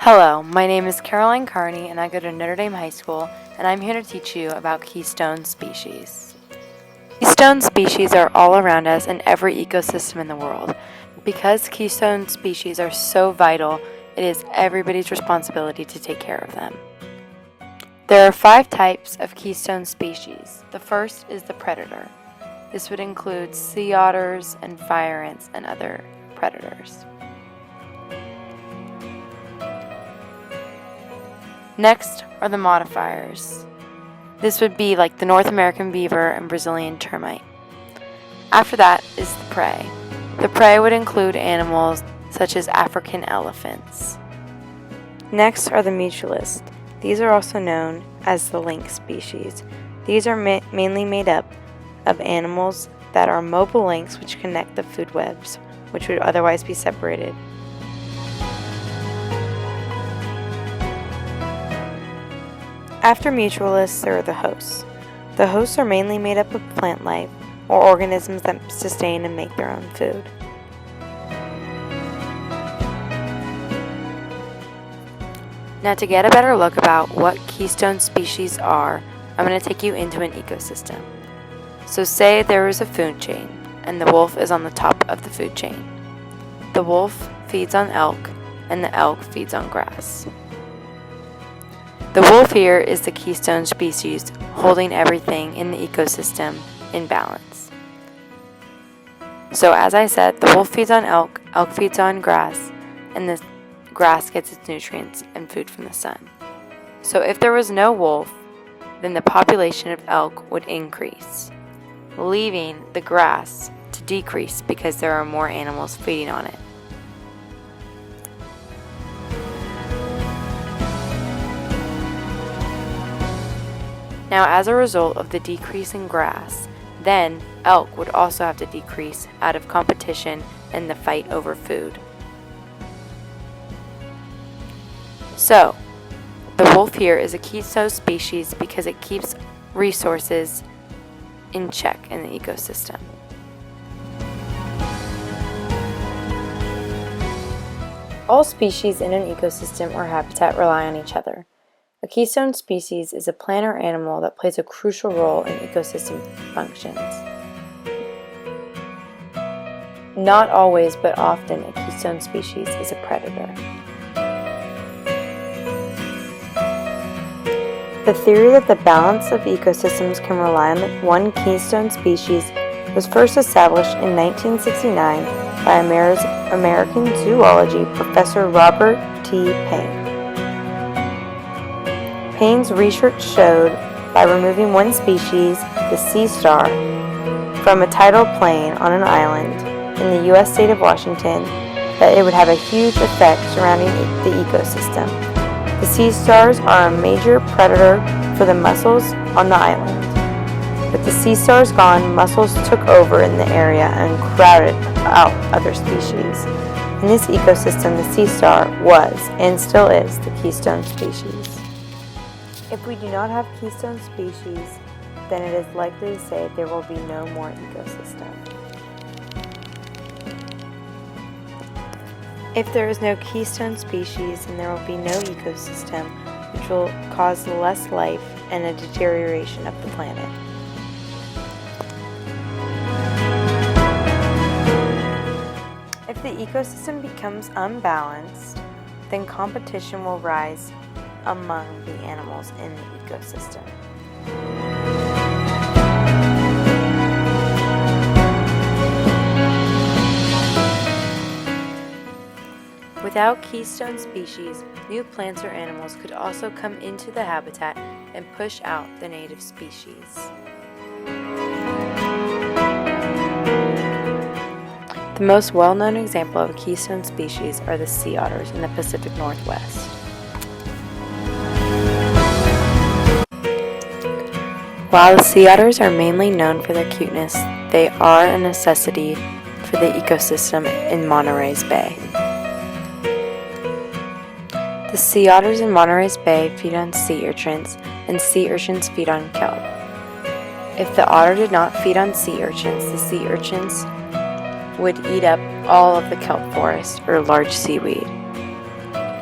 Hello, my name is Caroline Carney and I go to Notre Dame High School, and I'm here to teach you about keystone species. Keystone species are all around us in every ecosystem in the world. Because keystone species are so vital, it is everybody's responsibility to take care of them. There are 5 types of keystone species. The first is the predator. This would include sea otters and fire ants and other predators. Next are the modifiers. This would be like the North American beaver and Brazilian termite. After that is the prey. The prey would include animals such as African elephants. Next are the mutualists. These are also known as the lynx species. These are mainly made up of animals that are mobile links which connect the food webs, which would otherwise be separated. After mutualists, there are the hosts. The hosts are mainly made up of plant life, or organisms that sustain and make their own food. Now, to get a better look about what keystone species are, I'm going to take you into an ecosystem. So say there is a food chain, and the wolf is on the top of the food chain. The wolf feeds on elk, and the elk feeds on grass. The wolf here is the keystone species holding everything in the ecosystem in balance. So as I said, the wolf feeds on elk, elk feeds on grass, and the grass gets its nutrients and food from the sun. So if there was no wolf, then the population of elk would increase, leaving the grass to decrease because there are more animals feeding on it. Now, as a result of the decrease in grass, then elk would also have to decrease out of competition and the fight over food. So, the wolf here is a keystone species because it keeps resources in check in the ecosystem. All species in an ecosystem or habitat rely on each other. A keystone species is a plant or animal that plays a crucial role in ecosystem functions. Not always, but often, a keystone species is a predator. The theory that the balance of ecosystems can rely on one keystone species was first established in 1969 by American zoology professor Robert T. Payne. Payne's research showed by removing one species, the sea star, from a tidal plain on an island in the U.S. state of Washington, that it would have a huge effect surrounding the ecosystem. The sea stars are a major predator for the mussels on the island. With the sea stars gone, mussels took over in the area and crowded out other species. In this ecosystem, the sea star was, and still is, the keystone species. If we do not have keystone species, then it is likely to say there will be no more ecosystem. If there is no keystone species, then there will be no ecosystem, which will cause less life and a deterioration of the planet. If the ecosystem becomes unbalanced, then competition will rise among the animals in the ecosystem. Without keystone species, new plants or animals could also come into the habitat and push out the native species. The most well-known example of a keystone species are the sea otters in the Pacific Northwest. While the sea otters are mainly known for their cuteness, they are a necessity for the ecosystem in Monterey's Bay. The sea otters in Monterey's Bay feed on sea urchins, and sea urchins feed on kelp. If the otter did not feed on sea urchins, the sea urchins would eat up all of the kelp forest or large seaweed.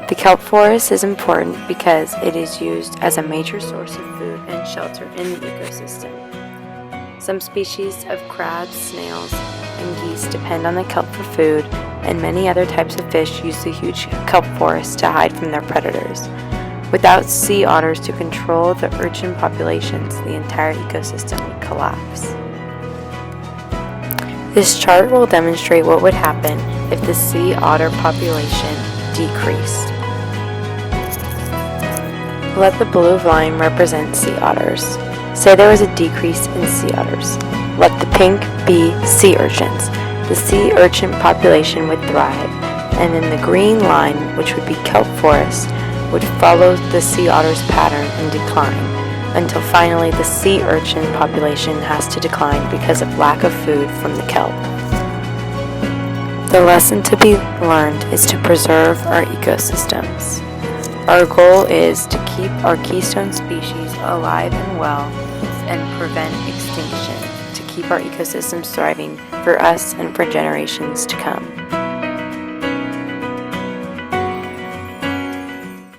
The kelp forest is important because it is used as a major source of food and shelter in the ecosystem. Some species of crabs, snails, and geese depend on the kelp for food, and many other types of fish use the huge kelp forest to hide from their predators. Without sea otters to control the urchin populations, the entire ecosystem would collapse. This chart will demonstrate what would happen if the sea otter population decreased. Let the blue line represent sea otters. Say there was a decrease in sea otters. Let the pink be sea urchins. The sea urchin population would thrive, and then the green line, which would be kelp forest, would follow the sea otter's pattern and decline, until finally the sea urchin population has to decline because of lack of food from the kelp. The lesson to be learned is to preserve our ecosystems. Our goal is to keep our keystone species alive and well and prevent extinction, to keep our ecosystems thriving for us and for generations to come.